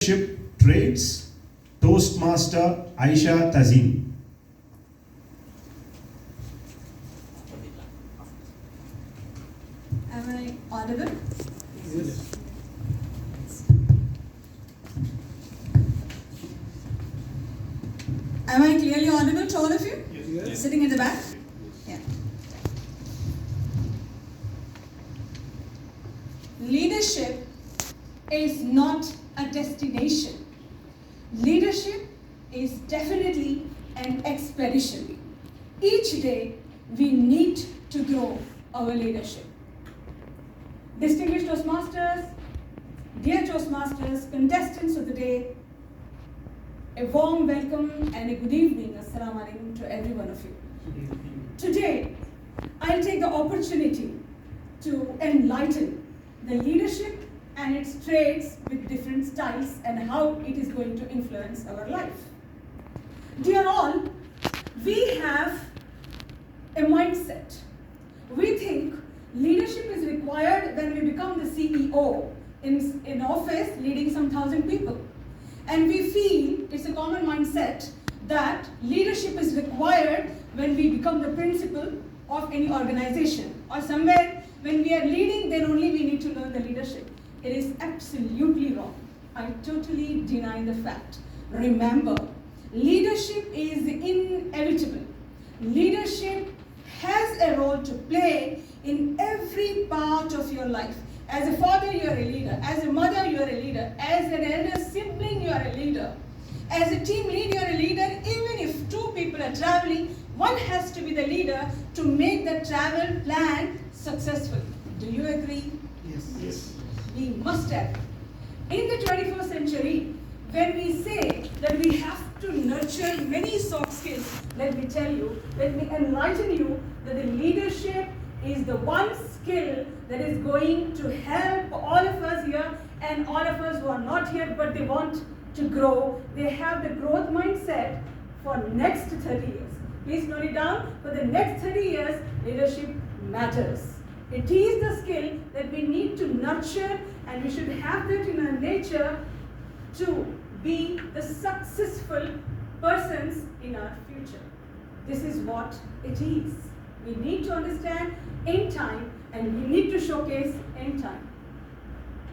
Leadership traits, Toastmaster Ayesha Tazeen. Am I audible? Yes. Am I clearly audible to all of you? Yes. Sitting in the back? Yeah. Leadership is not a destination. Leadership is definitely an expedition. Each day we need to grow our leadership. Distinguished Toastmasters, dear Toastmasters, contestants of the day, a warm welcome and a good evening, Assalamu alaikum, to every one of you. Today, I'll take the opportunity to enlighten the leadership and its traits with different styles and how it is going to influence our life. Dear all, we have a mindset. We think leadership is required when we become the CEO in office leading some 1,000 people. And we feel it's a common mindset that leadership is required when we become the principal of any organization, or somewhere when we are leading, then only we need to learn the leadership. It is absolutely wrong. I totally deny the fact. Remember, leadership is inevitable. Leadership has a role to play in every part of your life. As a father, you are a leader. As a mother, you are a leader. As an elder sibling, you are a leader. As a team lead, you are a leader. Even if two people are traveling, one has to be the leader to make the travel plan successful. Do you agree? Yes. We must agree. In the 21st century, when we say that we have to nurture many soft skills, let me tell you, let me enlighten you that the leadership is the one skill that is going to help all of us here and all of us who are not here but they want to grow. They have the growth mindset for next 30 years. Please note it down. For the next 30 years, leadership matters. It is the skill that we need to nurture, and we should have that in our nature to be the successful persons in our future. This is what it is. We need to understand in time, and we need to showcase in time.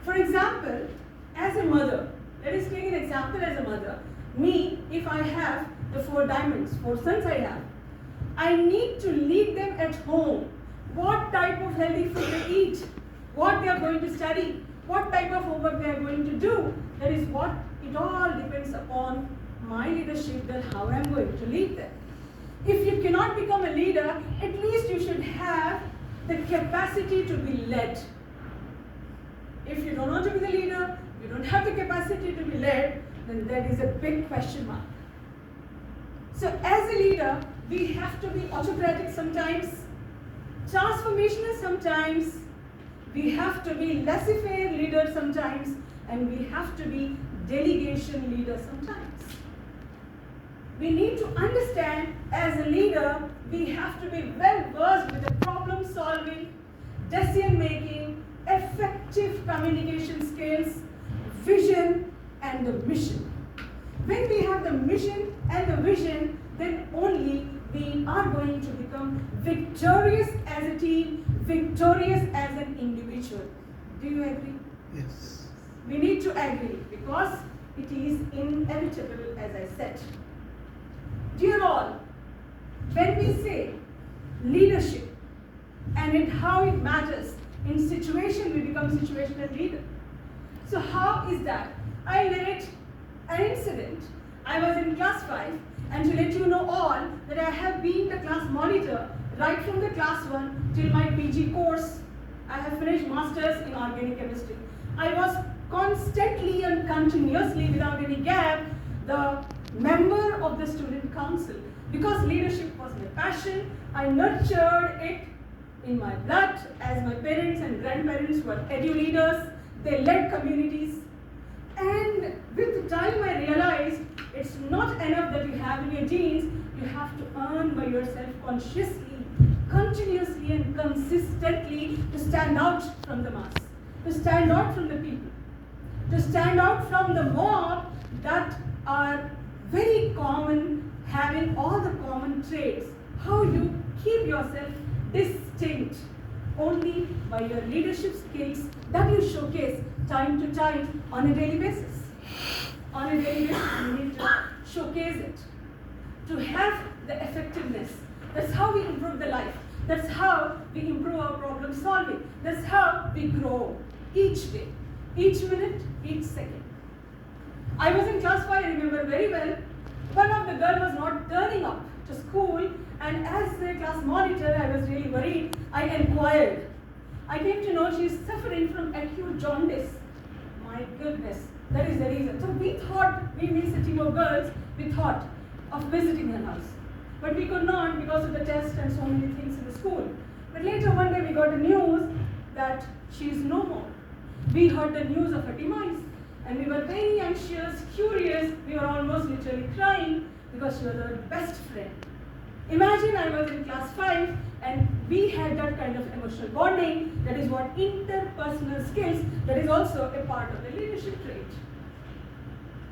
For example, as a mother, let us take an example as a mother. Me, if I have the 4 diamonds, 4 sons I have, I need to lead them at home. What type of healthy food they eat, what they are going to study, what type of homework they are going to do. That is what it all depends upon my leadership, that how I am going to lead them. If you cannot become a leader, at least you should have the capacity to be led. If you don't want to be the leader, you don't have the capacity to be led, then that is a big question mark. So as a leader, we have to be autocratic sometimes, transformational sometimes, we have to be laissez-faire leader sometimes, and we have to be delegation leader sometimes. We need to understand as a leader, we have to be well versed with the problem solving, decision making, effective communication skills, vision, and the mission. When we have the mission and the vision, then only we are going to become victorious as a team, victorious as an individual. Do you agree? Yes. We need to agree because it is inevitable, as I said. Dear all, when we say leadership and how it matters, in situation we become situational leader. So how is that? I narrate an incident. I was in class 5, and to let you know all that I have been the class monitor right from the class 1 till my PG course. I have finished masters in organic chemistry. I was constantly and continuously without any gap the member of the student council, because leadership was my passion. I nurtured it in my blood, as my parents and grandparents were edu leaders. They led communities, and with time I realized it's not enough that you have in your genes. You have to earn by yourself consciously, continuously, and consistently to stand out from the mass, to stand out from the people. to stand out from the mob that are very common, having all the common traits. How you keep yourself distinct only by your leadership skills that you showcase time to time on a daily basis. On a daily basis, you need to showcase it to have the effectiveness. That's how we improve the life. That's how we improve our problem solving. That's how we grow each day, each minute, each second. I was in class 5, I remember very well. One of the girls was not turning up to school, and as the class monitor, I was really worried. I inquired. I came to know she is suffering from acute jaundice. My goodness, that is the reason. So we thought, we means a team of girls, we thought of visiting her house. But we could not because of the test and so many things in the school. But later one day we got the news that she is no more. We heard the news of her demise, and we were very anxious, curious. We were almost literally crying because she was our best friend. Imagine I was in class 5 and we had that kind of emotional bonding. That is what interpersonal skills, that is also a part of the leadership trait.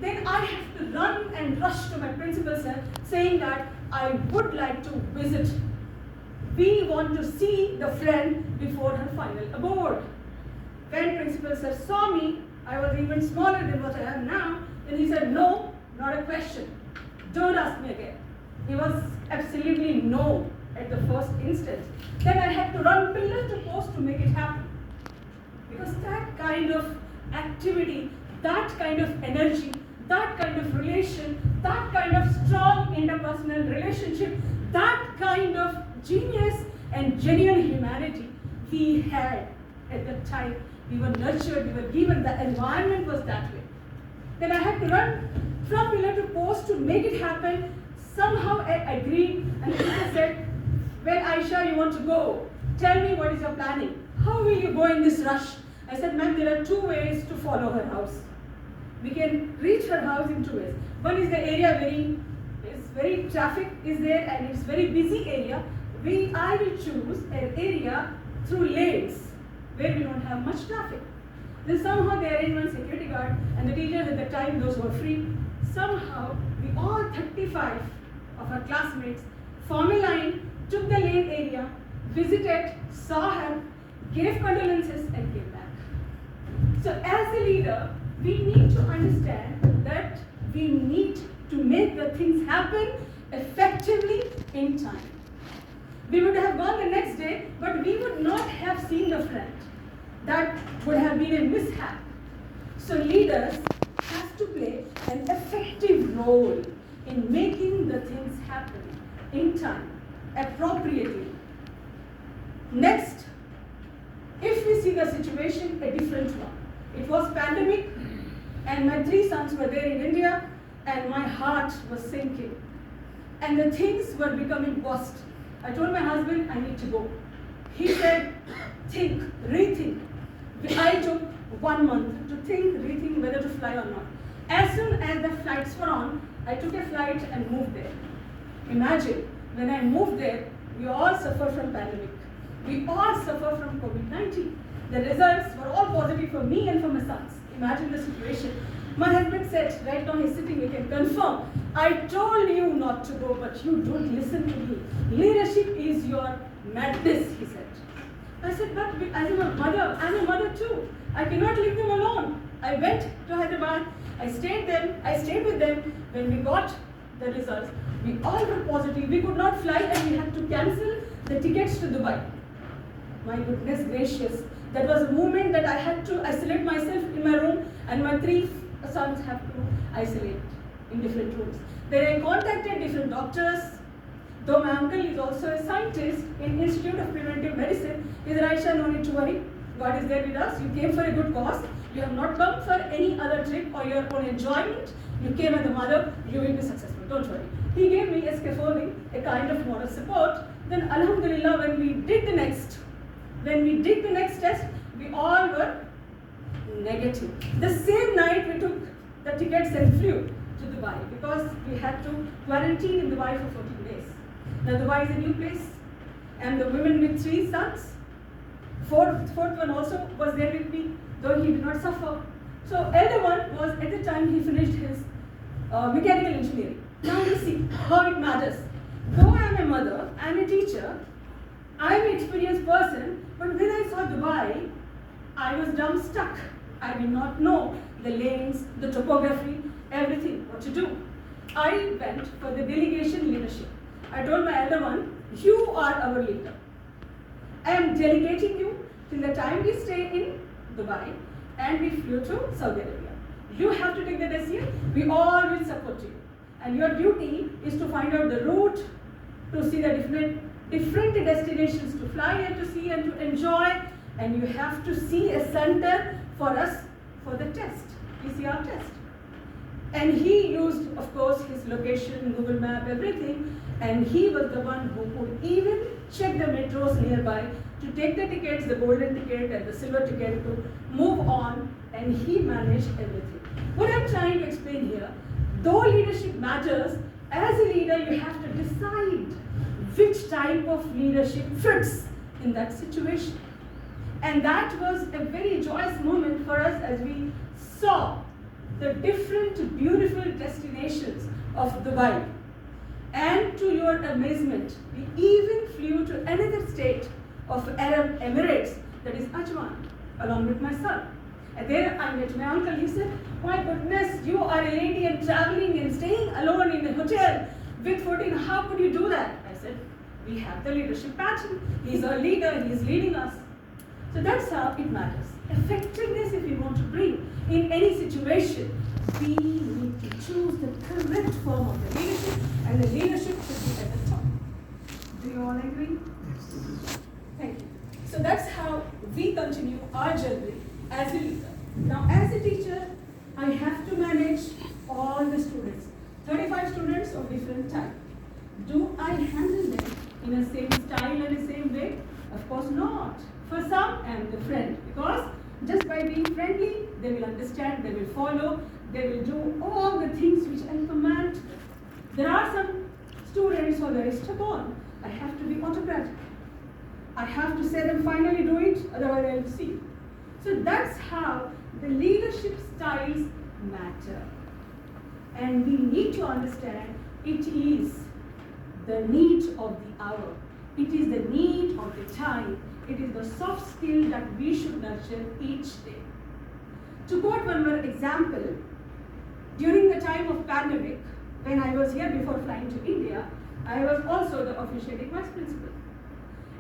Then I have to run and rush to my principal sir saying that I would like to visit. We want to see the friend before her final award. When principal sir saw me, I was even smaller than what I am now, and he said, no, not a question. Don't ask me again. He was absolutely no at the first instance. Then I had to run pillar to post to make it happen. Because that kind of activity, that kind of energy, that kind of relation, that kind of strong interpersonal relationship, that kind of genius and genuine humanity we had at the time. We were nurtured, we were given, the environment was that way. Then I had to run from pillar to post to make it happen. Somehow I agreed, and the teacher said, when Ayesha, you want to go, tell me what is your planning. How will you go in this rush? I said, ma'am, there are 2 ways to follow her house. We can reach her house in 2 ways. One is the area very traffic is there and it's very busy area. I will choose an area through lanes where we don't have much traffic. Then somehow they arranged one security guard, and the teachers at the time, those who were free, somehow we all 35 of our classmates formed a line, took the lane area, visited, saw her, gave condolences and came back. So as a leader, we need to understand that we need to make the things happen effectively in time. We would have gone the next day, but we would not have seen the friend. That would have been a mishap. So leaders have to play an effective role in making the things happen in time, appropriately. Next, if we see the situation a different one. It was pandemic, and my 3 sons were there in India, and my heart was sinking. And the things were becoming worst. I told my husband, I need to go. He said, think, rethink. I took 1 month to think, rethink whether to fly or not. As soon as the flights were on, I took a flight and moved there. Imagine, when I moved there, we all suffer from pandemic. We all suffer from COVID-19. The results were all positive for me and for my sons. Imagine the situation. My husband said, right now he's sitting, we can confirm. I told you not to go, but you don't listen to me. Leadership is your madness, he said. I said, but I'm a mother too. I cannot leave them alone. I went to Hyderabad, I stayed with them. When we got the results, we all were positive. We could not fly and we had to cancel the tickets to Dubai. My goodness gracious. That was a moment that I had to isolate myself in my room, and my 3 sons have to isolate in different rooms. Then I contacted different doctors. Though my uncle is also a scientist in Institute of Preventive Medicine, he said, Ayesha, no need to worry. God is there with us. You came for a good cause. You have not come for any other trip or your own enjoyment. You came as a mother. You will be successful. Don't worry. He gave me a scaffolding, a kind of moral support. Then, Alhamdulillah, when we did the next test, we all were negative. The same night we took the tickets and flew to Dubai because we had to quarantine in Dubai for 14 days. Now Dubai is a new place, and the women with 3 sons, fourth one also was there with me, though he did not suffer. So elder one was at the time he finished his mechanical engineering. Now you see how it matters. Though I am a mother, I am a teacher, I am an experienced person, but when I saw Dubai, I was dumbstruck. I did not know the lanes, the topography, everything, what to do. I went for the delegation leadership. I told my elder one, you are our leader. I am delegating you till the time we stay in Dubai and we flew to Saudi Arabia. You have to take the decision. We all will support you. And your duty is to find out the route, to see the different destinations to fly and to see and to enjoy. And you have to see a center for us for the test, PCR test. And he used, of course, his location, Google Map, everything. And he was the one who could even check the metros nearby to take the tickets, the golden ticket and the silver ticket to move on. And he managed everything. What I'm trying to explain here, though leadership matters, as a leader you have to decide which type of leadership fits in that situation. And that was a very joyous moment for us as we saw the different beautiful destinations of Dubai. And to your amazement, we even flew to another state of Arab Emirates, that is Ajman, along with my son. And there I met my uncle. He said, my goodness, you are a lady and traveling and staying alone in a hotel with 14. How could you do that? I said, we have the leadership pattern. He's our leader. He's leading us. So that's how it matters. Effectiveness, if we want to bring in any situation, we need to choose the correct form of the leadership, and the leadership should be at the top. Do you all agree? Yes. Thank you. So that's how we continue our journey as a leader. Now, as a teacher, I have to manage all the students, 35 students of different type. Do I handle them in the same style and the same way? Of course not. For some, I am the friend, because just by being friendly, they will understand, they will follow, they will do all the things which I command them. There are some students who are very stubborn. I have to be autocratic. I have to say them finally do it, otherwise I will see. So that's how the leadership styles matter. And we need to understand it is the need of the hour. It is the need of the time. It is the soft skill that we should nurture each day. To quote one more example, during the time of pandemic, when I was here before flying to India, I was also the officiating vice principal.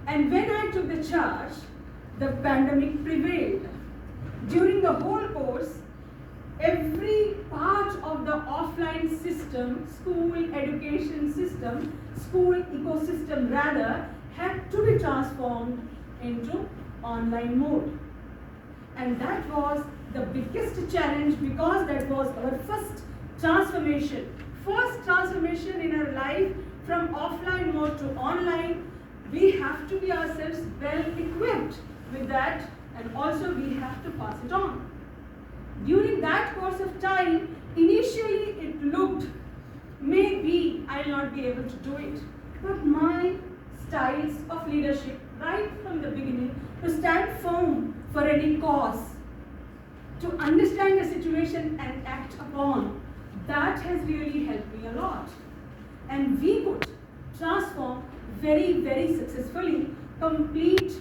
And when I took the charge, the pandemic prevailed. During the whole course, every part of the offline system, school education system, school ecosystem rather, had to be transformed into online mode. And that was the biggest challenge, because that was our first transformation. First transformation in our life from offline mode to online. We have to be ourselves well equipped with that, and also we have to pass it on. During that course of time, initially it looked, maybe I'll not be able to do it. But my styles of leadership, right from the beginning, to stand firm for any cause, to understand the situation and act upon, that has really helped me a lot. And we could transform very, very successfully complete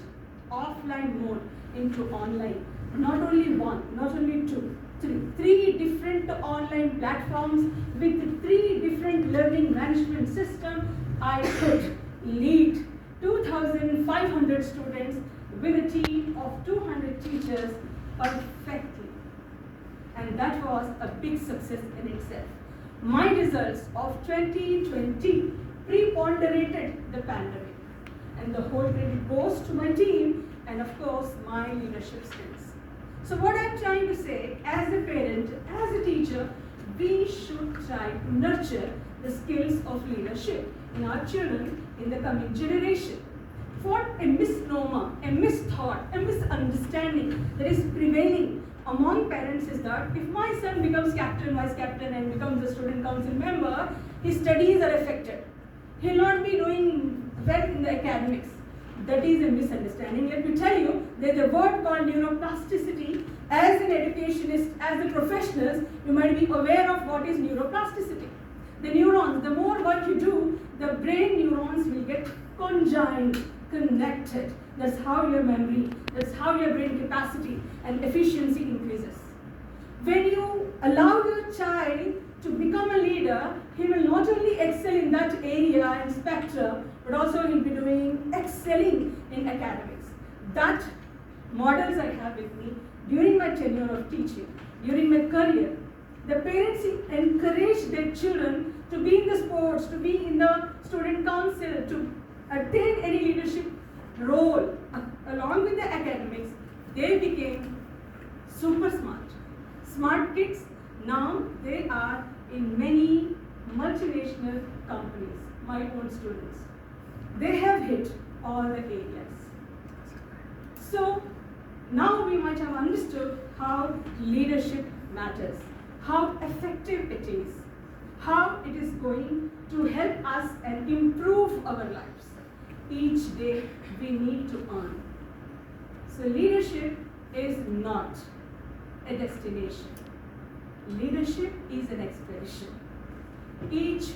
offline mode into online. Not only one, not only two, three different online platforms with 3 different learning management systems. I could lead 2,500 students with a team of 200 teachers perfectly. And that was a big success in itself. My results of 2020 preponderated the pandemic. And the whole credit goes to my team and of course my leadership skills. So what I'm trying to say, as a parent, as a teacher, we should try to nurture the skills of leadership in our children in the coming generation. For a misnomer, a misthought, a misunderstanding that is prevailing among parents is that if my son becomes captain, vice captain and becomes a student council member, his studies are affected. He will not be doing well in the academics. That is a misunderstanding. Let me tell you, there's a word called neuroplasticity, As an educationist, as the professionals, you might be aware of what is neuroplasticity. The neurons, the more work you do, the brain neurons will get conjoined, connected. That's how your memory, that's how your brain capacity and efficiency increases. When you allow your child to become a leader, he will not only excel in that area and spectrum, but also he'll be excelling in academics. That models I have with me during my tenure of teaching, during my career. The parents encourage their children to be in the sports, to be in the student council, to attain any leadership role along with the academics. They became super smart. Smart kids, now they are in many multinational companies, my own students. They have hit all the areas. So now we might have understood how leadership matters, how effective it is, how it is going to help us and improve our lives. Each day we need to earn. So leadership is not a destination. Leadership is an expedition. Each